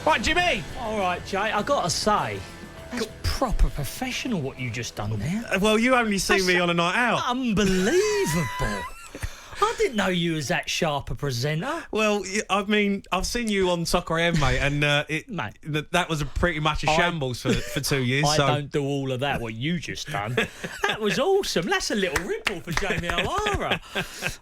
Right, Jimmy. All right, Jay, I got to say, that's proper professional what you just done there. Well, you only see me on a night out. Unbelievable. I didn't know you was that sharp a presenter. Well, I mean, I've seen you on Soccer AM, mate, and that was pretty much a shambles for 2 years. I don't do all of that, what you just done. That was awesome. That's a little ripple for Jamie O'Hara.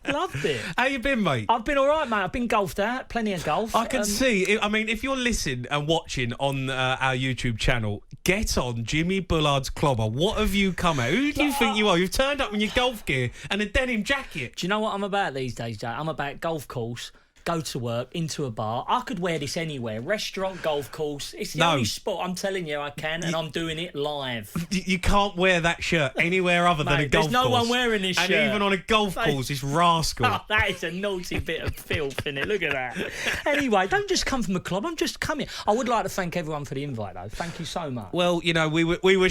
Loved it. How you been, mate? I've been all right, mate. I've been golfed out, plenty of golf. I can see. I mean, if you're listening and watching on our YouTube channel, get on Jimmy Bullard's clobber. What have you come at? Who do you think you are? You've turned up in your golf gear and a denim jacket. Do you know what I'm about these days, Jay? I'm about golf course, go to work, into a bar. I could wear this anywhere. Restaurant, golf course. It's the only spot, I'm telling you, I can, and I'm doing it live. You can't wear that shirt anywhere other than a golf course. There's no one wearing this shirt. And even on a golf course, it's rascal. Oh, that is a naughty bit of filth, isn't it? Look at that. Anyway, don't just come from the club. I'm just coming. I would like to thank everyone for the invite, though. Thank you so much. Well, you know, we were really,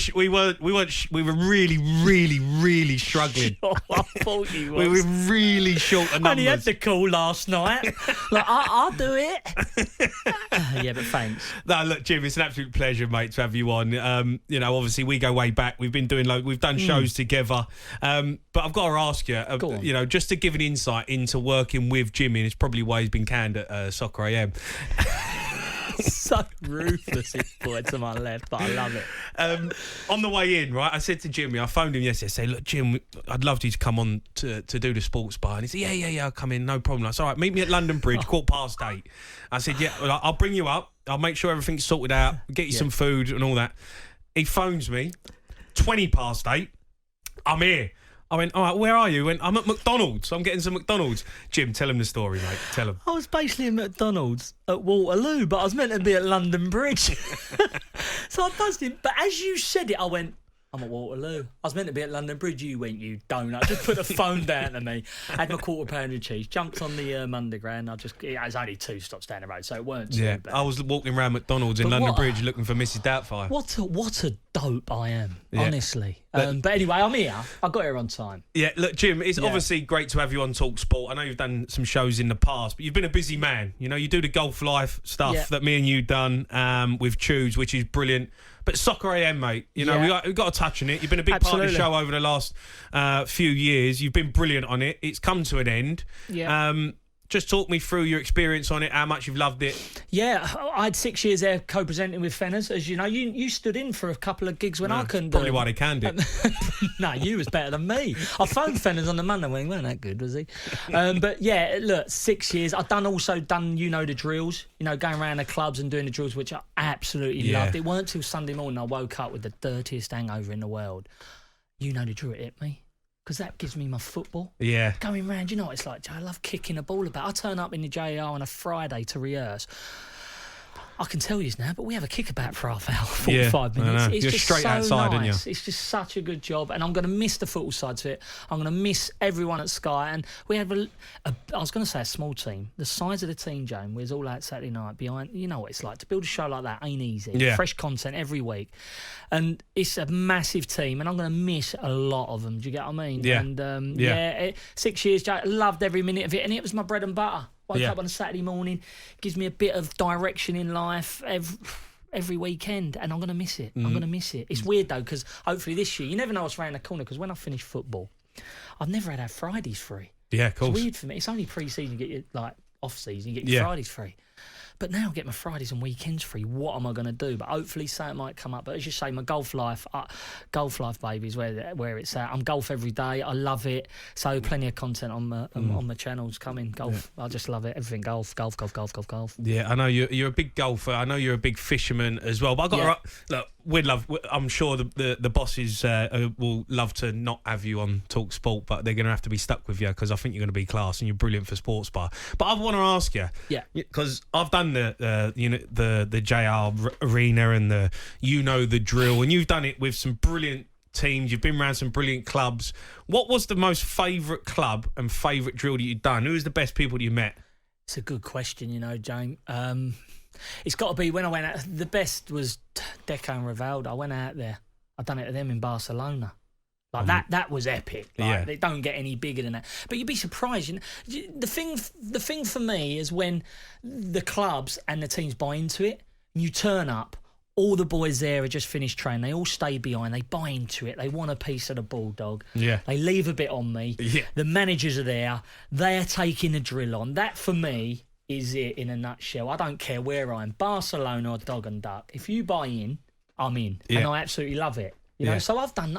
really, really struggling. Sure, I thought you was. We were really short of numbers. Only had the call last night. Like, I'll do it. Yeah, but thanks. No, look, Jim, it's an absolute pleasure, mate, to have you on. You know, obviously we go way back. We've been doing we've done shows together. But I've got to ask you, you know, just to give an insight into working with Jimmy, and it's probably why he's been canned at Soccer AM. So ruthless, this boy to my left, but I love it. On the way in, right, I said to Jimmy, I phoned him yesterday, I said, look, Jim, I'd love you to come on to do the sports bar. And he said, yeah, I'll come in, no problem. I said, all right, meet me at London Bridge, 8:15. I said, yeah, I'll bring you up. I'll make sure everything's sorted out, get you some food and all that. He phones me, 8:20. I'm here. I went, all right, where are you? He went, I'm at McDonald's. I'm getting some McDonald's. Jim, tell him the story, mate. Tell him. I was basically at McDonald's at Waterloo, but I was meant to be at London Bridge. So I buzzed him. But as you said it, I went, I'm at Waterloo. I was meant to be at London Bridge. You went, you donut. Just put the phone down to me. Had my £quarter pound of cheese. Jumped on the underground. It was only 2 stops down the road, so it weren't too bad. I was walking around McDonald's in London Bridge looking for Mrs. Doubtfire. What a dope I am, honestly. But anyway, I'm here. I got here on time. Yeah, look, Jim, it's obviously great to have you on talkSPORT. I know you've done some shows in the past, but you've been a busy man. You know, you do the golf life stuff that me and you done with Choose, which is brilliant. But Soccer AM, mate, you know, we've got to touch on it. You've been a big part of the show over the last few years. You've been brilliant on it. It's come to an end. Yeah. Just talk me through your experience on it, how much you've loved it. Yeah, I had 6 years there co-presenting with Fenners. As you know, you stood in for a couple of gigs when I couldn't probably why they canned it. No, you was better than me. I phoned Fenners on the Monday when he weren't that good, was he? But yeah, look, 6 years. I've also done, you know, the drills, you know, going around the clubs and doing the drills, which I absolutely loved. It weren't till Sunday morning I woke up with the dirtiest hangover in the world. You know the drill, it hit me. Because that gives me my football. Yeah. Going round, you know what it's like, Joe? I love kicking a ball about. I turn up in the JR on a Friday to rehearse. I can tell you now, but we have a kickabout for half hour, 45 minutes. It's You're just straight so outside, nice. aren't you? It's just such a good job, and I'm going to miss the football side to it. I'm going to miss everyone at Sky, and we have I was going to say a small team. The size of the team, Joan, we was all out Saturday night behind. You know what it's like to build a show like that. Ain't easy. Yeah. Fresh content every week, and it's a massive team, and I'm going to miss a lot of them. Do you get what I mean? Yeah. And 6 years, Joe, loved every minute of it, and it was my bread and butter. Woke up on a Saturday morning, gives me a bit of direction in life every weekend, and I'm going to miss it. I'm going to miss it. It's weird, though, because hopefully this year, you never know what's around the corner, because when I finish football, I've never had our Fridays free. Yeah, of course. It's weird for me. It's only pre-season, you get your, off-season, you get your Fridays free. But now I get my Fridays and weekends free. What am I going to do? But hopefully something might come up. But as you say, my golf life, baby, is where it's at. I'm golf every day. I love it. So plenty of content on my channels coming. Golf, I just love it. Everything golf. Yeah, I know you're a big golfer. I know you're a big fisherman as well. But I got look. I'm sure the bosses will love to not have you on talkSPORT, but they're going to have to be stuck with you because I think you're going to be class and you're brilliant for Sports Bar. But I want to ask you, because I've done the JR arena and the drill, and you've done it with some brilliant teams. You've been around some brilliant clubs. What was the most favourite club and favourite drill that you've done? Who was the best people that you met? It's a good question, you know, James. It's got to be when I went out. The best was Deco and Ronaldo. I went out there. I done it to them in Barcelona. Like that was epic. Like, they don't get any bigger than that. But you'd be surprised. You know, the thing for me is when the clubs and the teams buy into it. You turn up. All the boys there are just finished training. They all stay behind. They buy into it. They want a piece of the Bulldog. Yeah. They leave a bit on me. Yeah. The managers are there. They are taking the drill on. That, for me, is it in a nutshell. I don't care where I am, Barcelona or Dog and Duck. If you buy in, I'm in. Yeah. And I absolutely love it. You know, so I've done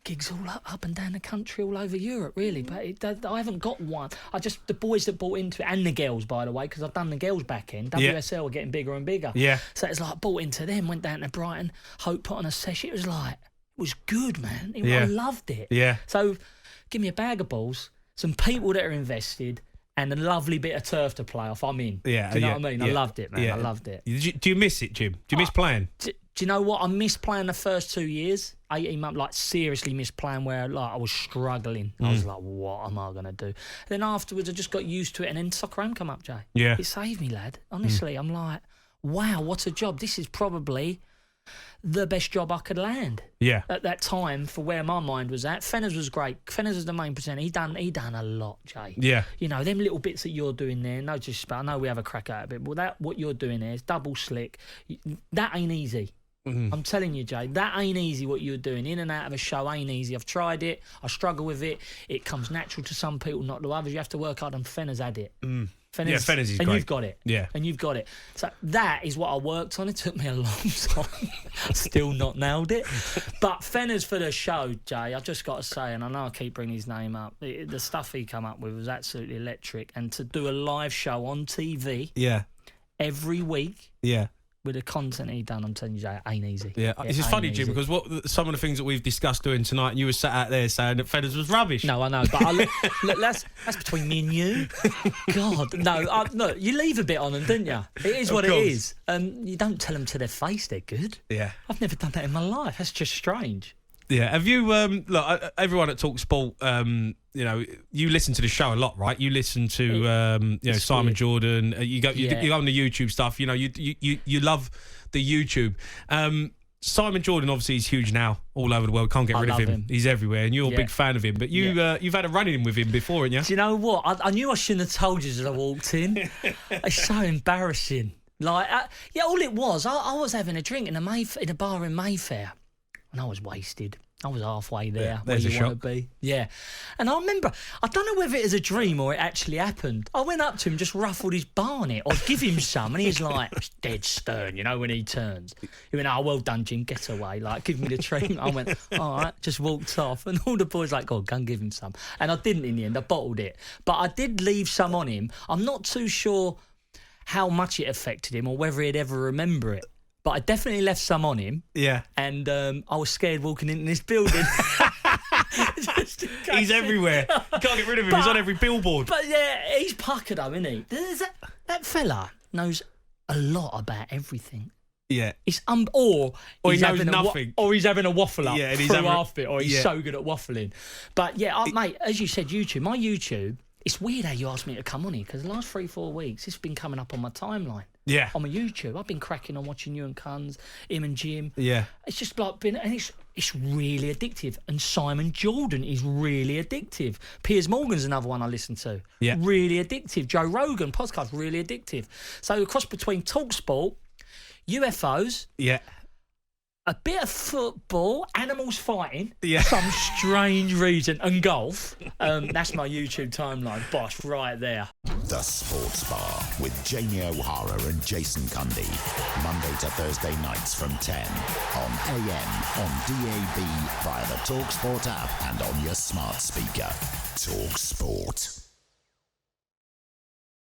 gigs all up and down the country, all over Europe, really. But I haven't got one. The boys that bought into it, and the girls, by the way, because I've done the girls back end. WSL are getting bigger and bigger. Yeah. So it's like, bought into them, went down to Brighton, Hope put on a session. It was good, man. I loved it. Yeah. So give me a bag of balls, some people that are invested, and a lovely bit of turf to play off. I'm in. Yeah. Do you know what I mean? I loved it, man. Yeah. I loved it. Do you miss it, Jim? Do you miss playing? Do you know what? I missed playing the first 2 years. 18 months, like, seriously missed playing where, like, I was struggling. I was like, what am I going to do? Then afterwards, I just got used to it, and then Soccer Am come up, Jay. Yeah. It saved me, lad. Honestly, I'm like, wow, what a job. This is probably the best job I could land. Yeah. At that time, for where my mind was at. Fenners was great. Fenners was the main presenter. He done a lot, Jay. Yeah. You know, them little bits that you're doing there, no disrespect, I know we have a crack at it, but what you're doing there is double slick. That ain't easy. Mm-hmm. I'm telling you, Jay, that ain't easy what you're doing. In and out of a show ain't easy. I've tried it. I struggle with it. It comes natural to some people, not to others. You have to work hard, and Fenners had it. Fenners is great. And you've got it. Yeah. And you've got it. So that is what I worked on. It took me a long time. Still not nailed it. But Fenners for the show, Jay, I've just got to say, and I know I keep bringing his name up, the stuff he come up with was absolutely electric. And to do a live show on TV every week with the content he done, I'm telling you, Jay, it ain't easy. Yeah, it's just funny, Jim, because some of the things that we've discussed doing tonight, you were sat out there saying that Fenners was rubbish. No, I know, but look, that's between me and you. God, no, you leave a bit on them, didn't you? It is what it is. You don't tell them to their face they're good. Yeah. I've never done that in my life. That's just strange. Yeah, have you, look, everyone at talkSPORT, you know, you listen to the show a lot, right? You listen to, you know, Simon weird. Jordan, you go on the YouTube stuff, you know, you love the YouTube. Simon Jordan obviously is huge now, all over the world, can't get rid of him. He's everywhere, and you're a big fan of him, but you've had a run-in with him before, haven't you? Do you know what? I knew I shouldn't have told you as I walked in. It's so embarrassing. Like, all it was, I was having a drink in a bar in Mayfair. And I was wasted. I was halfway there where you want to be. Yeah. And I remember, I don't know whether it was a dream or it actually happened. I went up to him, just ruffled his barnet or give him some. And he's like, dead stern, you know, when he turns. He went, oh, well done, Jim, get away. Like, give me the treat. I went, all right, just walked off. And all the boys like, go and give him some. And I didn't in the end. I bottled it. But I did leave some on him. I'm not too sure how much it affected him or whether he'd ever remember it. But I definitely left some on him. Yeah. And I was scared walking into this building. He's everywhere. You can't get rid of him. He's on every billboard. But yeah, he's puckered up, isn't he? That fella knows a lot about everything. Yeah. It's or he knows nothing. Or he's having a waffle up through half it. Or he's so good at waffling. But yeah, mate, as you said, YouTube. My YouTube, it's weird how you asked me to come on here because the last 3-4 weeks, it's been coming up on my timeline. Yeah. On my YouTube. I've been cracking on watching you and Cuns, him and Jim. Yeah. It's just like and it's really addictive. And Simon Jordan is really addictive. Piers Morgan's another one I listen to. Yeah. Really addictive. Joe Rogan podcast, really addictive. So across between talkSPORT, UFOs. Yeah. A bit of football, animals fighting, some strange reason, and golf. That's my YouTube timeline, boss, right there. The Sports Bar with Jamie O'Hara and Jason Cundy. Monday to Thursday nights from 10 on AM, on DAB, via the talkSPORT app and on your smart speaker. talkSPORT.